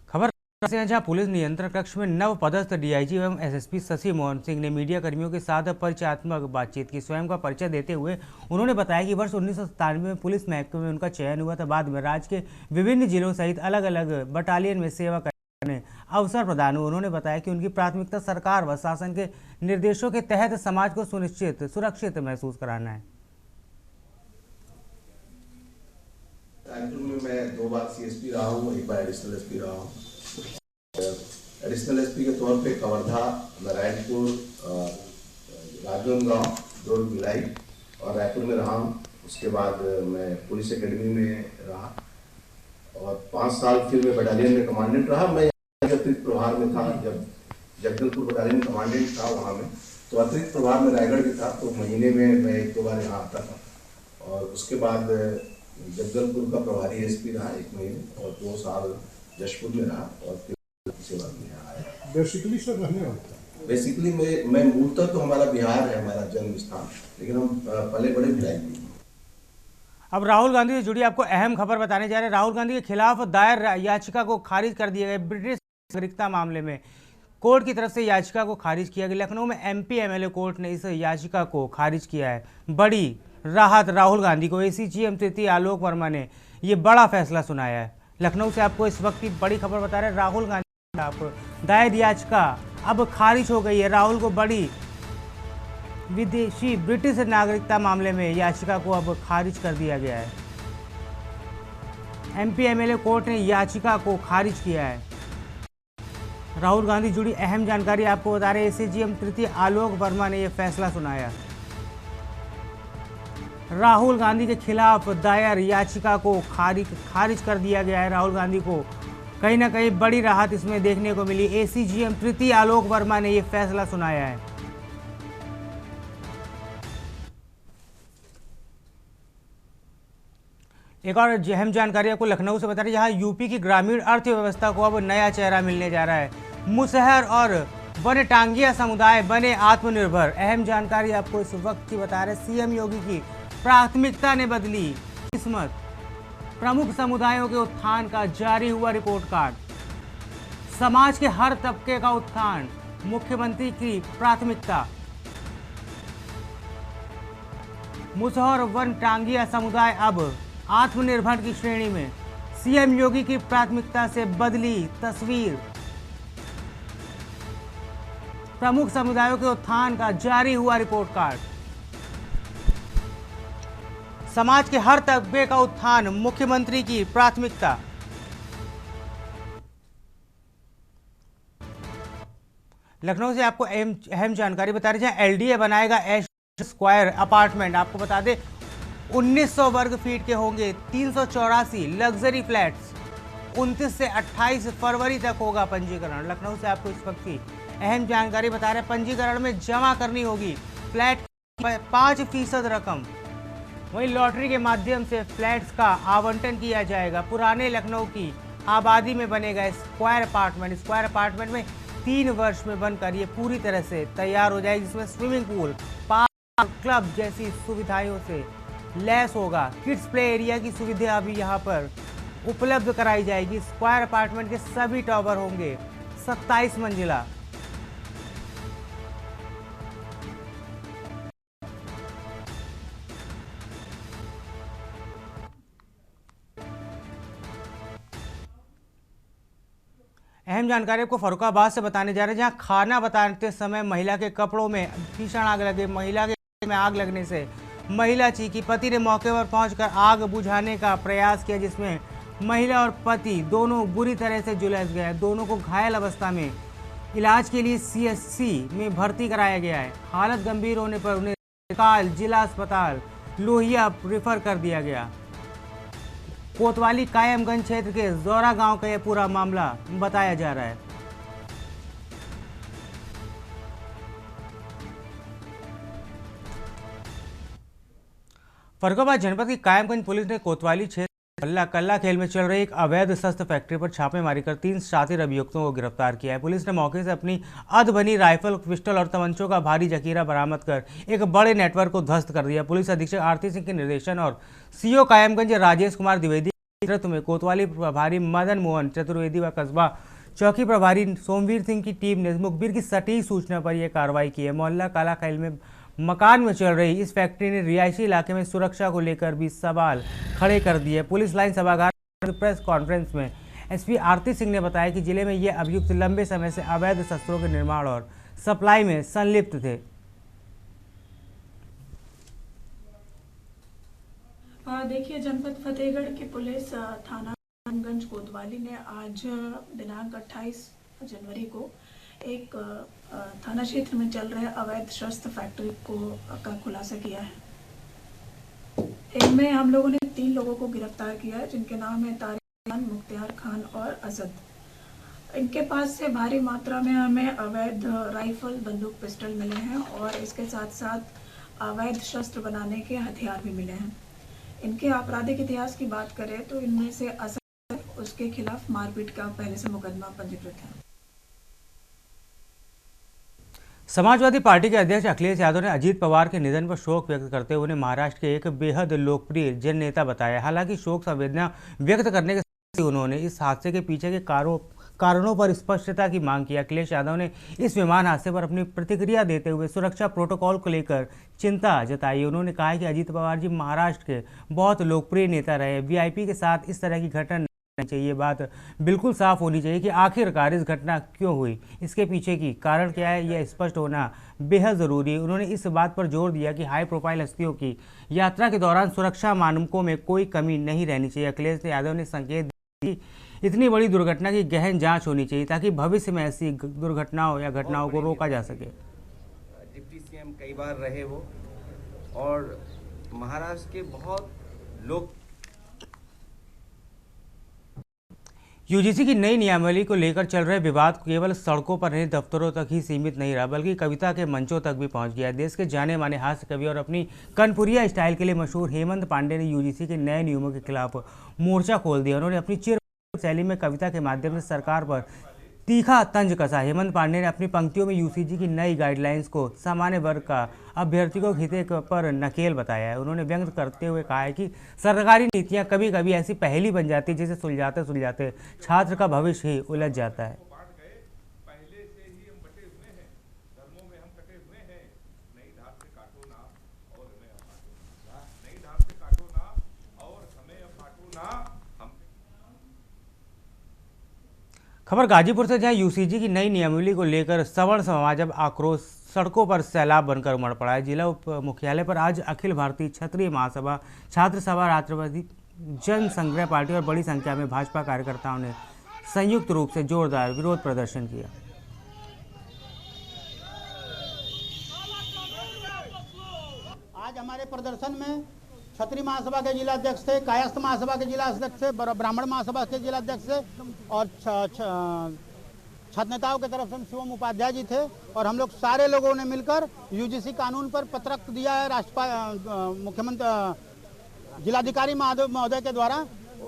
खबर से, जहां पुलिस नियंत्रण कक्ष में नव पदस्थ डीआईजी एवं एसएसपी शशि मोहन सिंह ने मीडिया कर्मियों के साथ परिचयात्मक बातचीत की। स्वयं का परिचय देते हुए उन्होंने बताया कि वर्ष 1997 में पुलिस महकमे में उनका चयन हुआ था। बाद में राज्य के विभिन्न जिलों सहित अलग अलग बटालियन में सेवा करने अवसर प्रदान हुए। उन्होंने बताया कि उनकी प्राथमिकता सरकार व शासन के निर्देशों के तहत समाज को सुरक्षित महसूस कराना है। रायपुर में मैं 2 बार सीएसपी रहा हूँ, 1 बार एडिशनल एसपी रहा हूँ। एडिशनल एसपी के तौर पे कवर्धा, नारायणपुर, राजनांदगांव, दुर्ग, भिलाई और रायपुर में रहा हूँ। उसके बाद मैं पुलिस एकेडमी में रहा और 5 साल फिर मैं बटालियन में कमांडेंट रहा। मैं अतिरिक्त प्रभार में था, जब जगदलपुर बटालियन कमांडेंट था वहाँ में, तो अतिरिक्त प्रभार में रायगढ़ भी था, तो महीने में मैं 1-2 बार यहाँ आता था। और उसके बाद जगदलपुर का प्रभारी एसपी रहा 1 महीने और 2 साल जशपुर में रहा और फिर सेवा में आया। बेसिकली सर रहने वाला बेसिकली मैं मूलतः तो हमारा बिहार है, हमारा जन्म स्थान, लेकिन हम पले बड़े भिलाई में। अब राहुल गांधी से जुड़ी आपको अहम खबर बताने जा रहे हैं। राहुल गांधी के खिलाफ दायर याचिका को खारिज कर दिया गया। ब्रिटिश नागरिकता मामले में कोर्ट की तरफ से याचिका को खारिज किया गया। लखनऊ में एमपी एमएलए कोर्ट ने इस याचिका को खारिज किया है। बड़ी राहत राहुल गांधी को। एसीजीएम तृतीय आलोक वर्मा ने ये बड़ा फैसला सुनाया है। लखनऊ से आपको इस वक्त की बड़ी खबर बता रहे हैं। राहुल गांधी के खिलाफ दायर याचिका अब खारिज हो गई है। राहुल को बड़ी विदेशी ब्रिटिश नागरिकता मामले में याचिका को अब खारिज कर दिया गया है। एमपी एमएलए कोर्ट ने याचिका को खारिज किया है। राहुल गांधी जुड़ी अहम जानकारी आपको बता रहे हैं। एसीजीएम तृतीय आलोक वर्मा ने यह फैसला सुनाया। राहुल गांधी के खिलाफ दायर याचिका को खारिज कर दिया गया है। राहुल गांधी को कहीं ना कहीं बड़ी राहत इसमें देखने को मिली। एसीजीएम तृतीय आलोक वर्मा ने यह फैसला सुनाया है। एक और अहम जानकारी आपको लखनऊ से बता रही है, जहां यूपी की ग्रामीण अर्थव्यवस्था को अब नया चेहरा मिलने जा रहा है। मुसहर और वनटांगिया समुदाय बने आत्मनिर्भर। अहम जानकारी आपको इस वक्त की बता रहे सीएम योगी की प्राथमिकता ने बदली किस्मत। प्रमुख समुदायों के उत्थान का जारी हुआ रिपोर्ट कार्ड। समाज के हर तबके का उत्थान मुख्यमंत्री की प्राथमिकता। मुसहर वन टांगिया समुदाय अब आत्मनिर्भर की श्रेणी में। सीएम योगी की प्राथमिकता से बदली तस्वीर। प्रमुख समुदायों के उत्थान का जारी हुआ रिपोर्ट कार्ड। समाज के हर तबके का उत्थान मुख्यमंत्री की प्राथमिकता। लखनऊ से आपको अहम जानकारी बता रहे हैं। एलडीए बनाएगा एश स्क्वायर अपार्टमेंट। आपको बता दें 1900 वर्ग फीट के होंगे 384 लग्जरी फ्लैट्स। 29 से 28 फरवरी तक होगा पंजीकरण। लखनऊ से आपको इस वक्त की अहम जानकारी बता रहे हैं। पंजीकरण में जमा करनी होगी फ्लैट 5% रकम। वहीं लॉटरी के माध्यम से फ्लैट्स का आवंटन किया जाएगा। पुराने लखनऊ की आबादी में बनेगा स्क्वायर अपार्टमेंट। स्क्वायर अपार्टमेंट में 3 वर्ष में बनकर ये पूरी तरह से तैयार हो जाएगी, जिसमें स्विमिंग पूल, पार्क, क्लब जैसी सुविधाओं से लैस होगा। किड्स प्ले एरिया की सुविधा भी यहाँ पर उपलब्ध कराई जाएगी। स्क्वायर अपार्टमेंट के सभी टावर होंगे 27 मंजिला। अहम जानकारी आपको फर्रुखाबाद से बताने जा रहे हैं, जहां खाना बनाते समय महिला के कपड़ों में भीषण आग लगे। महिला के में आग लगने से महिला चीखी। पति ने मौके पर पहुंचकर आग बुझाने का प्रयास किया, जिसमें महिला और पति दोनों बुरी तरह से झुलस गए। दोनों को घायल अवस्था में इलाज के लिए सीएचसी में भर्ती कराया गया है। हालत गंभीर होने पर उन्हें काल जिला अस्पताल लोहिया रेफर कर दिया गया। कोतवाली कायमगंज क्षेत्र के जोरा गांव का यह पूरा मामला बताया जा रहा है। फर्रुखाबाद जनपद की कायमगंज पुलिस ने कोतवाली क्षेत्र कल्ला खेल में चल रही एक अवैध शस्त्र फैक्ट्री पर छापेमारी कर 3 शातिर अभियुक्तों को गिरफ्तार किया है। पुलिस ने मौके से अपनी अधबनी राइफल, पिस्टल और तमंचों का भारी जखीरा बरामद कर एक बड़े नेटवर्क को ध्वस्त कर दिया। पुलिस अधीक्षक आरती सिंह के निर्देशन और सीओ कायमगंज राजेश कुमार द्विवेदी के नेतृत्व में कोतवाली प्रभारी मदन मोहन चतुर्वेदी व कस्बा चौकी प्रभारी सोमवीर सिंह की टीम ने मुखबिर की सटीक सूचना पर यह कार्रवाई की है। मोहल्ला काला खेल में मकान में चल रही इस फैक्ट्री ने रिहायशी इलाके में सुरक्षा को लेकर भी सवाल खड़े कर दिए। पुलिस लाइन सभागार प्रेस कॉन्फ्रेंस में एसपी आरती सिंह ने बताया कि जिले में ये अभियुक्त लंबे समय से अवैध शस्त्रों के निर्माण और सप्लाई में संलिप्त थे। देखिए, जनपद फतेहगढ़ की पुलिस थाना कायमगंज कोतवाली ने आज दिनांक 28 जनवरी को एक थाना क्षेत्र में चल रहे अवैध शस्त्र फैक्ट्री का खुलासा किया है। इनमें हम लोगों ने 3 लोगों को गिरफ्तार किया है, जिनके नाम है तारिक खान, मुख्तियार खान और असद। इनके पास से भारी मात्रा में हमें अवैध राइफल, बंदूक, पिस्टल मिले हैं और इसके साथ साथ अवैध शस्त्र बनाने के हथियार भी मिले हैं। इनके आपराधिक इतिहास की बात करें तो इनमें से असद, उसके खिलाफ मारपीट का पहले से मुकदमा पंजीकृत है। समाजवादी पार्टी के अध्यक्ष अखिलेश यादव ने अजीत पवार के निधन पर शोक व्यक्त करते हुए उन्हें महाराष्ट्र के एक बेहद लोकप्रिय जन नेता बताया। हालांकि शोक संवेदना व्यक्त करने के साथ ही उन्होंने इस हादसे के पीछे के कारणों पर स्पष्टता की मांग की। अखिलेश यादव ने इस विमान हादसे पर अपनी प्रतिक्रिया देते हुए सुरक्षा प्रोटोकॉल को लेकर चिंता जताई। उन्होंने कहा कि अजीत पवार जी महाराष्ट्र के बहुत लोकप्रिय नेता रहे। वीआईपी के साथ इस तरह की घटना नहीं चाहिए। बात बिल्कुल साफ होनी चाहिए कि आखिरकार इस घटना क्यों हुई, इसके पीछे की कारण क्या है, यह स्पष्ट होना बेहद ज़रूरी है। उन्होंने इस बात पर जोर दिया कि हाई प्रोफाइल हस्तियों की यात्रा के दौरान सुरक्षा मानकों में कोई कमी नहीं रहनी चाहिए। अखिलेश यादव ने संकेत दिया कि इतनी बड़ी दुर्घटना की गहन जांच होनी चाहिए ताकि भविष्य में ऐसी दुर्घटनाओं या घटनाओं को रोका जा सके। डिप्टी सीएम कई बार रहे वो, और महाराष्ट्र के बहुत लोग यूजीसी की नई नियमावली को लेकर चल रहे विवाद केवल सड़कों पर नहीं, दफ्तरों तक ही सीमित नहीं रहा, बल्कि कविता के मंचों तक भी पहुंच गया। देश के जाने माने हास्य कवि और अपनी कनपुरिया स्टाइल के लिए मशहूर हेमंत पांडे ने यूजीसी के नए नियमों के खिलाफ मोर्चा खोल दिया। उन्होंने अपनी चिर शैली में कविता के माध्यम से सरकार पर तीखा तंज कसा। हेमंत पांडे ने अपनी पंक्तियों में यूसीजी की नई गाइडलाइंस को सामान्य वर्ग का अभ्यर्थी को खिते पर नकेल बताया है। उन्होंने व्यंग करते हुए कहा है कि सरकारी नीतियां कभी कभी ऐसी पहेली बन जाती है जिसे सुलझाते सुलझाते छात्र का भविष्य ही उलझ जाता है। खबर गाजीपुर से, जहां यूसीजी की नई नियमावली को लेकर सवर्ण समाज अब आक्रोश सड़कों पर सैलाब बनकर उमड़ पड़ा है। जिला उप मुख्यालय पर आज अखिल भारतीय क्षत्रिय महासभा, छात्र सभा, राष्ट्रवादी जन संग्रह पार्टी और बड़ी संख्या में भाजपा कार्यकर्ताओं ने संयुक्त रूप से जोरदार विरोध प्रदर्शन किया। आज हमारे प्रदर्शन में क्षत्रिय महासभा के जिला अध्यक्ष थे, कायस्थ महासभा के जिला अध्यक्ष थे, ब्राह्मण महासभा के जिला अध्यक्ष थे और छात्र नेताओं की तरफ से शिवम उपाध्याय जी थे। और हम लोग सारे लोगों ने मिलकर यूजीसी कानून पर पत्रक दिया है मुख्यमंत्री जिलाधिकारी महोदय के द्वारा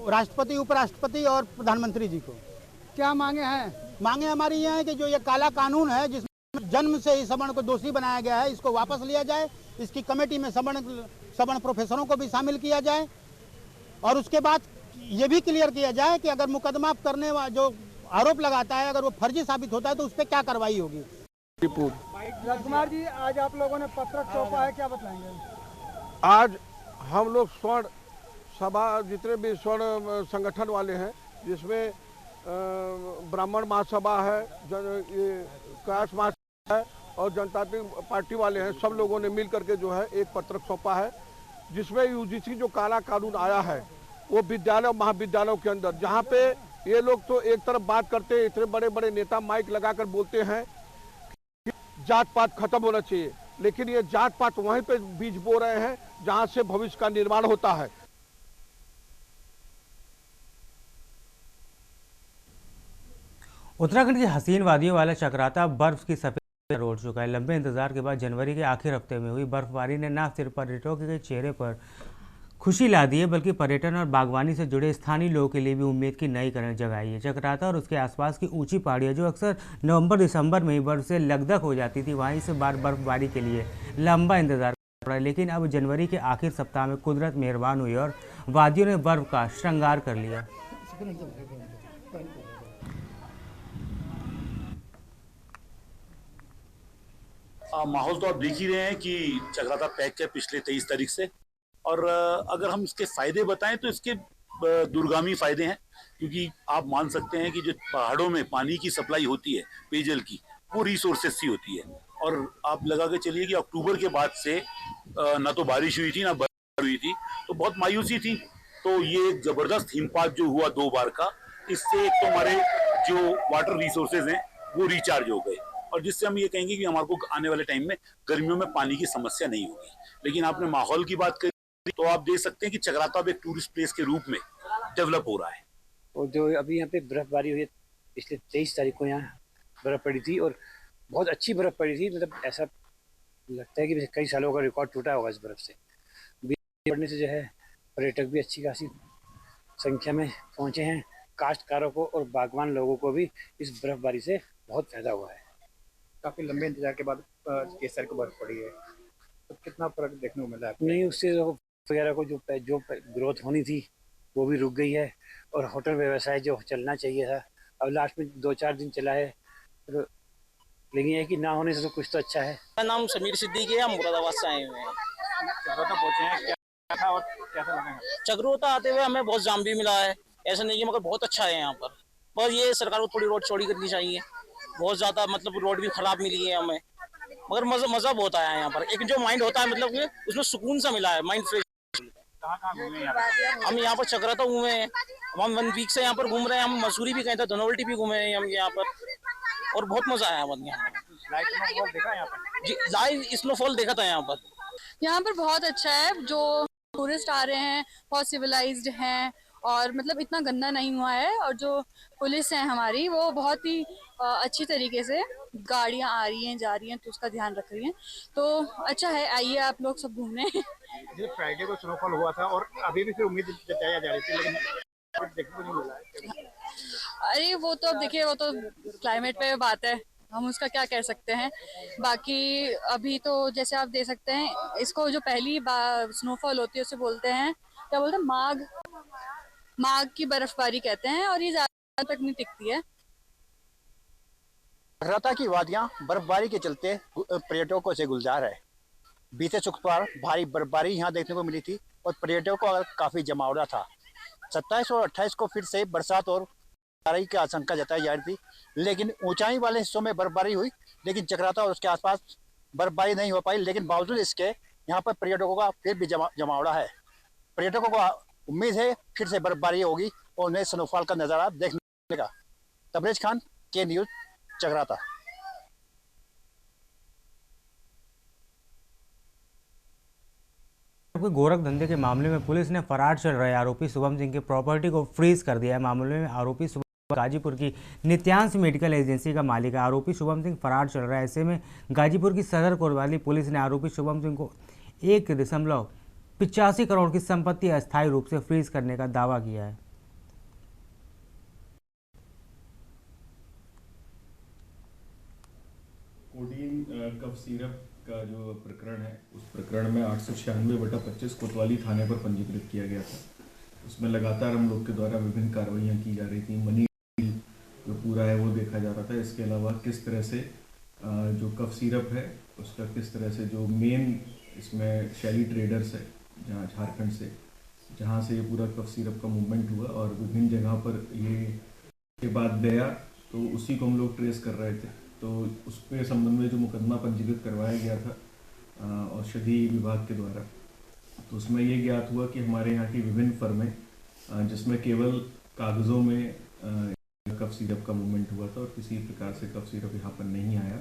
राष्ट्रपति, उपराष्ट्रपति और प्रधानमंत्री जी को। क्या मांगे हैं? मांगे हमारी ये है कि जो ये काला कानून है जिसमें जन्म से ही सवर्ण को दोषी बनाया गया है, इसको वापस लिया जाए। इसकी कमेटी में सवर्ण प्रोफेसरों को भी शामिल किया जाए और उसके बाद ये भी क्लियर किया जाए कि अगर मुकदमा करने वाला जो आरोप लगाता है अगर वो फर्जी साबित होता है तो उस पर क्या कार्रवाई होगी। राजकुमार जी, आज आप लोगों ने पत्रक सौंपा है, क्या बताएंगे? आज हम लोग स्वर्ण सभा, जितने भी स्वर्ण संगठन वाले हैं, जिसमें ब्राह्मण महासभा है, कायस्थ महासभा है और जनता पार्टी वाले हैं, सब लोगों ने मिल करके जो है एक पत्रक सौंपा है जिसमें यूजीसी जो काला कानून आया है वो विद्यालय और महाविद्यालयों के अंदर, जहाँ पे ये लोग तो एक तरफ बात करते हैं, इतने बड़े बड़े नेता माइक लगाकर बोलते हैं कि जात पात खत्म होना चाहिए, लेकिन ये जात पात वहीं पे बीज बो रहे हैं जहाँ से भविष्य का निर्माण होता है। उत्तराखंड की हसीन वादियों वाला चक्राता बर्फ की सफेद रोड चुका है। लंबे इंतजार के बाद जनवरी के आखिर हफ्ते में हुई बर्फबारी ने न सिर्फ पर्यटकों के चेहरे पर खुशी ला दी है बल्कि पर्यटन और बागवानी से जुड़े स्थानीय लोगों के लिए भी उम्मीद की नई किरण जगाई है। चक्राता और उसके आसपास की ऊंची पहाड़ियां जो अक्सर नवंबर दिसंबर में ही बर्फ से लगदग हो जाती थी, वहीं से बार बर्फबारी के लिए लंबा इंतजार करना पड़ा। लेकिन अब जनवरी के आखिर सप्ताह में कुदरत मेहरबान हुई और वादियों ने बर्फ का श्रृंगार कर लिया। माहौल तो आप देख ही रहे हैं कि चक्राता पैक है पिछले 23 तारीख से, और अगर हम इसके फायदे बताएं तो इसके दूरगामी फायदे हैं, क्योंकि आप मान सकते हैं कि जो पहाड़ों में पानी की सप्लाई होती है पेयजल की, वो रिसोर्सेस से होती है। और आप लगा के चलिए कि अक्टूबर के बाद से ना तो बारिश हुई थी ना बर्फ हुई थी, तो बहुत मायूसी थी। तो ये एक जबरदस्त हिमपात जो हुआ 2 बार का, इससे एक तो हमारे जो वाटर रिसोर्सेज हैं वो रिचार्ज हो गए, और जिससे हम ये कहेंगे कि हमारे को आने वाले टाइम में गर्मियों में पानी की समस्या नहीं होगी। लेकिन आपने माहौल की बात करी तो आप देख सकते हैं कि चक्राता अब एक टूरिस्ट प्लेस के रूप में डेवलप हो रहा है। और जो अभी यहाँ पे बर्फबारी हुई है, पिछले 23 तारीख को यहाँ बर्फ पड़ी थी और बहुत अच्छी बर्फ पड़ी थी। मतलब ऐसा लगता है कि कई सालों का रिकॉर्ड टूटा होगा इस बर्फ से। पड़ने से जो है पर्यटक भी अच्छी खासी संख्या में पहुँचे हैं। काश्तकारों को और बागवान लोगों को भी इस बर्फबारी से बहुत फायदा हुआ है। काफी लंबे इंतजार के बाद केसर को बर्फ पड़ी है, तो कितना फर्क देखने को मिला है? नहीं, उससे वगैरह को जो ग्रोथ होनी थी वो भी रुक गई है, और होटल व्यवसाय जो चलना चाहिए था अब लास्ट में 2-4 दिन चला है, तो लेकिन ये कि ना होने से तो कुछ तो अच्छा है। मेरा नाम समीर सिद्दीकी है, मुरादाबाद से आए हुए हैं। चक्रोता पहुंचे हैं, क्या था और कैसा लगा? चक्रोता आते हुए हमें बहुत जाम भी मिला है, ऐसा नहीं है, मगर बहुत अच्छा है यहाँ पर। बस ये सरकार को थोड़ी रोड चौड़ी करनी चाहिए, बहुत ज्यादा मतलब रोड भी खराब मिली है हमें, मगर मजा बहुत आया है यहाँ पर। एक जो माइंड होता है मतलब उसमें सुकून सा मिला है, माइंड फ्रेश। कहाँ घूमे हम यहाँ पर चक्राता घूमे हैं, हम 1 वीक से यहाँ पर घूम रहे हैं। हम मसूरी भी गए थे, धनोल्टी भी घूमे हैं हम यहाँ पर, और बहुत मजा आया यहाँ पर। देखा यहाँ पर? जी, लाइव स्नोफॉल देखा था यहाँ पर। यहाँ पर बहुत अच्छा है, जो टूरिस्ट आ रहे हैं बहुत सिविलाइज्ड हैं और मतलब इतना गंदा नहीं हुआ है, और जो पुलिस है हमारी वो बहुत ही अच्छी तरीके से गाड़ियाँ आ रही हैं जा रही हैं तो उसका ध्यान रख रही हैं, तो अच्छा है। आइए आप लोग सब घूमने। फ्राइडे को स्नोफॉल हुआ था और अभी भी फिर उम्मीद जताई जा रही थी, लेकिन देखने को नहीं मिला है। अरे वो तो अब देखिए, वो तो क्लाइमेट पे बात है, हम उसका क्या कह सकते हैं। बाकी अभी तो जैसे आप देख सकते हैं, इसको जो पहली स्नोफॉल होती है उसे बोलते हैं, क्या बोलते हैं, माघ की बर्फबारी कहते हैं, और ये ज्यादा तक नहीं टिकती है। चक्राता की वादियां बर्फबारी के चलते पर्यटकों से गुलजार है। बीते शुक्रवार भारी बर्फबारी यहां देखने को मिली थी और पर्यटकों का काफी जमावड़ा था। 27 और 28 को फिर से बरसात और बारिश की आशंका जताई जा रही थी, लेकिन ऊंचाई वाले हिस्सों में बर्फबारी हुई, लेकिन चक्राता और उसके आसपास बर्फबारी नहीं हो पाई। लेकिन बावजूद इसके यहाँ पर पर्यटकों का फिर भी जमावड़ा है। पर्यटकों को उम्मीद है फिर से बर्फबारी होगी और उन्हें स्नोफॉल का नजारा देखने को मिलेगा। तबरेज खान, के न्यूज, चक्राता। गोरख धंधे के मामले में पुलिस ने फरार चल रहे आरोपी शुभम सिंह की प्रॉपर्टी को फ्रीज कर दिया है। मामले में आरोपी शुभम गाजीपुर की नित्यांश मेडिकल एजेंसी का मालिक है। आरोपी शुभम सिंह फरार चल रहा है। ऐसे में गाजीपुर की सदर कोतवाली पुलिस ने आरोपी शुभम सिंह को 1.85 करोड़ की संपत्ति अस्थायी रूप से फ्रीज करने का दावा किया है। कोडीन कफ सिरप का जो प्रकरण है, उस प्रकरण में 896/25 कोतवाली थाने पर पंजीकृत किया गया था। उसमें लगातार हम लोग के द्वारा विभिन्न कार्रवाइयाँ की जा रही थी। मनी जो पूरा है वो देखा जा रहा था। इसके अलावा किस तरह से जो कफ सिरप है उसका किस तरह से जो मेन इसमें शैली ट्रेडर्स है जहाँ झारखंड से, जहाँ से ये पूरा कफ सिरप का मूवमेंट हुआ और विभिन्न जगह पर ये के बाद गया, तो उसी को हम लोग ट्रेस कर रहे थे। तो उसके संबंध में जो मुकदमा पंजीकृत करवाया गया था औषधि विभाग के द्वारा, तो उसमें ये ज्ञात हुआ कि हमारे यहाँ की विभिन्न फर्में जिसमें केवल कागज़ों में कफ सिरप का मूवमेंट हुआ था और किसी प्रकार से कफ सिरप यहाँ पर नहीं आया।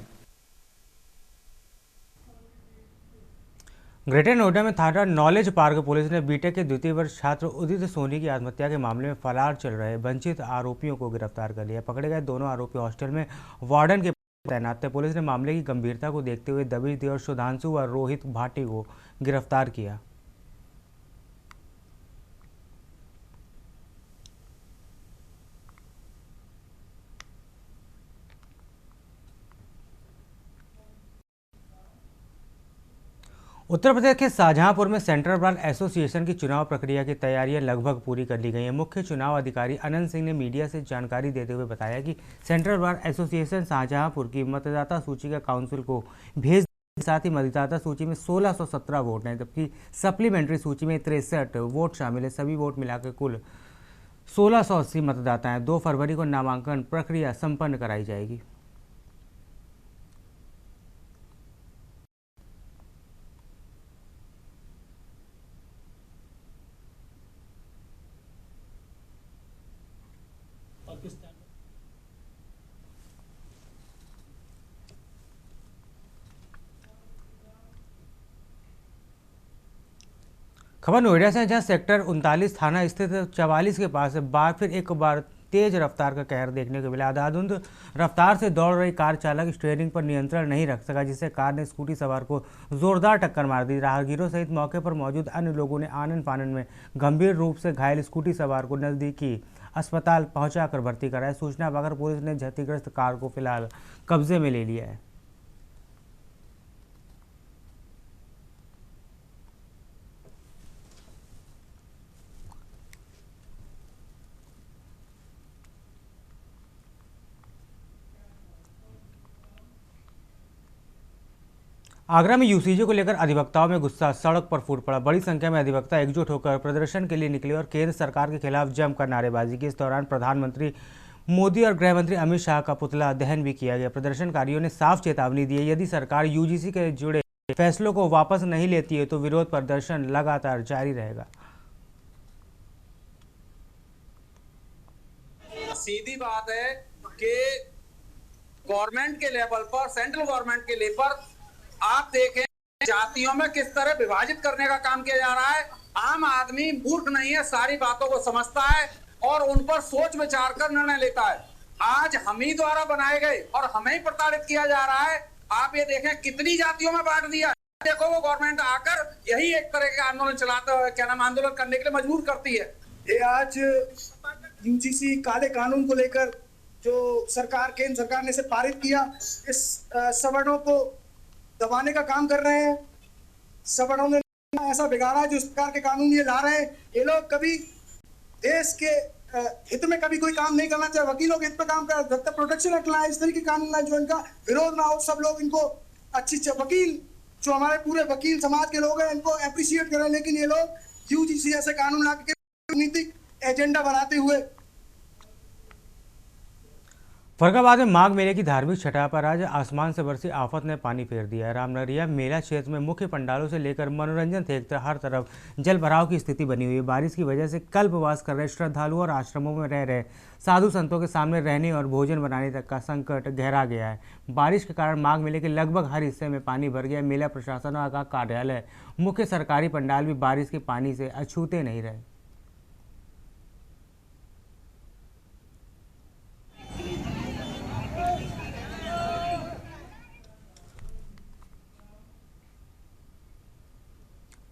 ग्रेटर नोएडा में थाना नॉलेज पार्क पुलिस ने बीटेक के द्वितीय वर्ष छात्र उदित सोनी की आत्महत्या के मामले में फरार चल रहे वंचित आरोपियों को गिरफ्तार कर लिया। पकड़े गए दोनों आरोपी हॉस्टल में वार्डन के तैनात थे। पुलिस ने मामले की गंभीरता को देखते हुए दबिश दी और सुधांशु व रोहित भाटी को गिरफ्तार किया। उत्तर प्रदेश के शाहजहांपुर में सेंट्रल बार एसोसिएशन की चुनाव प्रक्रिया की तैयारियां लगभग पूरी कर ली गई हैं। मुख्य चुनाव अधिकारी अनंत सिंह ने मीडिया से जानकारी देते हुए बताया कि सेंट्रल बार एसोसिएशन शाहजहांपुर की मतदाता सूची का काउंसिल को भेज, साथ ही मतदाता सूची में 1617 वोट हैं, जबकि सप्लीमेंट्री सूची में 63 वोट शामिल है। सभी वोट मिलाकर कुल 1680 मतदाता हैं। 2 फरवरी को नामांकन प्रक्रिया संपन्न कराई जाएगी। खबर नोएडा से, जहां सेक्टर 39 थाना स्थित 44 के पास फिर एक बार तेज रफ्तार का कहर देखने को मिला। अंधाधुंध रफ्तार से दौड़ रही कार चालक स्टीयरिंग पर नियंत्रण नहीं रख सका, जिससे कार ने स्कूटी सवार को जोरदार टक्कर मार दी। राहगीरों सहित मौके पर मौजूद अन्य लोगों ने आनन फानन में गंभीर रूप से घायल स्कूटी सवार को नजदीकी अस्पताल पहुंचाकर भर्ती कराया। सूचना पाकर पुलिस ने क्षतिग्रस्त कार को फिलहाल कब्जे में ले लिया है। आगरा में यूसीजी को लेकर अधिवक्ताओं में गुस्सा, सड़क पर फूट पड़ा। बड़ी संख्या में अधिवक्ता एकजुट होकर प्रदर्शन के लिए निकले और केंद्र सरकार के खिलाफ जमकर नारेबाजी की। इस दौरान प्रधानमंत्री मोदी और गृह मंत्री अमित शाह का पुतला दहन भी किया गया। प्रदर्शनकारियों ने साफ चेतावनी दी है, यदि सरकार यूजीसी के जुड़े फैसलों को वापस नहीं लेती है तो विरोध प्रदर्शन लगातार जारी रहेगा। सीधी बात है कि गवर्नमेंट के लेवल पर, सेंट्रल गवर्नमेंट के लेवल पर आप देखें जातियों में किस तरह विभाजित करने का काम किया जा रहा है। आम आदमी मूर्ख नहीं है, सारी बातों को समझता है और उन पर सोच विचार कर निर्णय लेता है। आज हम ही द्वारा बनाए गए और हमें ही प्रताड़ित किया जा रहा है। आप ये देखें कितनी जातियों में बांट दिया। देखो वो गवर्नमेंट आकर यही एक तरह के आंदोलन चलाते हुए, क्या नाम, आंदोलन करने के लिए मजबूर करती है। ये आज यूजीसी काले कानून को लेकर जो केंद्र सरकार ने इसे पारित किया, इस सवर्णों को दबाने का काम कर रहे हैं। सवर्णों ने ऐसा बिगाड़ा है, जो इस प्रकार के कानून ये ला रहे हैं, ये लोग कभी देश के हित में कभी कोई काम नहीं करना चाहिए, वकीलों के हित पे काम कर, जब तक प्रोटेक्शन एक्ट लाए, इस तरह के कानून लाए जो इनका विरोध ना हो, सब लोग इनको अच्छी वकील जो हमारे पूरे वकील समाज के लोग हैं इनको अप्रिशिएट करें, लेकिन ये लोग यूजीसी ऐसे कानून ला के राजनीतिक एजेंडा बनाते हुए। फर्रुखाबाद में माघ मेले की धार्मिक छठा पर आज आसमान से बरसी आफत ने पानी फेर दिया है। रामनगरिया मेला क्षेत्र में मुख्य पंडालों से लेकर मनोरंजन तक हर तरफ जल भराव की स्थिति बनी हुई है। बारिश की वजह से कल्पवास कर रहे श्रद्धालुओं और आश्रमों में रह रहे साधु संतों के सामने रहने और भोजन बनाने तक का संकट गहरा गया है। बारिश के कारण माघ मेले के लगभग हर हिस्से में पानी भर गया। मेला प्रशासन का कार्यालय, मुख्य सरकारी पंडाल भी बारिश के पानी से अछूते नहीं रहे।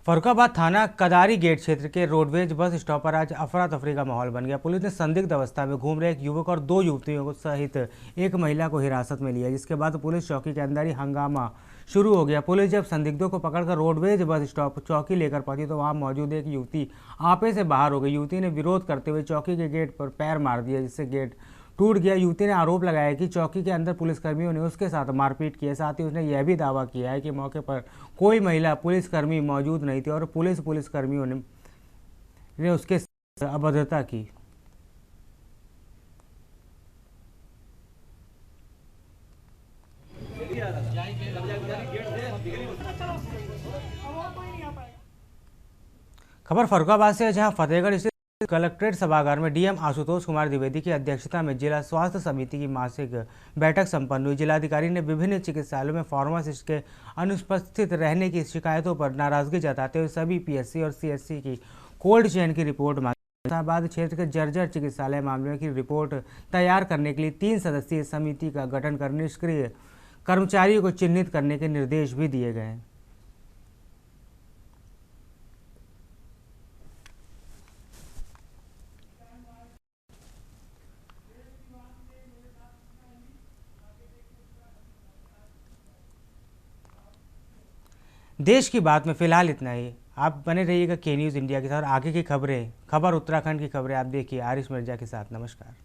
फर्रुखाबाद थाना कदारी गेट क्षेत्र के रोडवेज बस स्टॉप पर आज अफरा तफरी का माहौल बन गया। पुलिस ने संदिग्ध अवस्था में घूम रहे एक युवक और 2 युवतियों को सहित एक महिला को हिरासत में लिया, जिसके बाद पुलिस चौकी के अंदर ही हंगामा शुरू हो गया। पुलिस जब संदिग्धों को पकड़कर रोडवेज बस स्टॉप चौकी लेकर पहुंची तो वहां मौजूद एक युवती आपे से बाहर हो गई। युवती ने विरोध करते हुए चौकी के गेट पर पैर मार दिया, जिससे गेट टूट गया। युवती ने आरोप लगाया कि चौकी के अंदर पुलिसकर्मियों ने उसके साथ मारपीट की है। साथ ही उसने यह भी दावा किया है कि मौके पर कोई महिला पुलिसकर्मी मौजूद नहीं थी और पुलिसकर्मियों ने उसके साथ अभद्रता की। खबर फर्रुखाबाद से, जहां फतेहगढ़ स्थित कलेक्ट्रेट सभागार में डीएम आशुतोष कुमार द्विवेदी की अध्यक्षता में जिला स्वास्थ्य समिति की मासिक बैठक संपन्न हुई। जिलाधिकारी ने विभिन्न चिकित्सालयों में फार्मासिस्ट के अनुपस्थित रहने की शिकायतों पर नाराजगी जताते हुए सभी पीएचसी और सीएचसी की कोल्ड चेन की रिपोर्ट मांगी। इलाहाबाद क्षेत्र के जर्जर चिकित्सालय मामले की रिपोर्ट तैयार करने के लिए 3 सदस्यीय समिति का गठन कर निष्क्रिय कर्मचारियों को चिन्हित करने के निर्देश भी दिए गए हैं। देश की बात में फिलहाल इतना ही। आप बने रहिएगा के न्यूज़ इंडिया के साथ। आगे की खबर उत्तराखंड की खबरें आप देखिए आरिश मिर्जा के साथ। नमस्कार।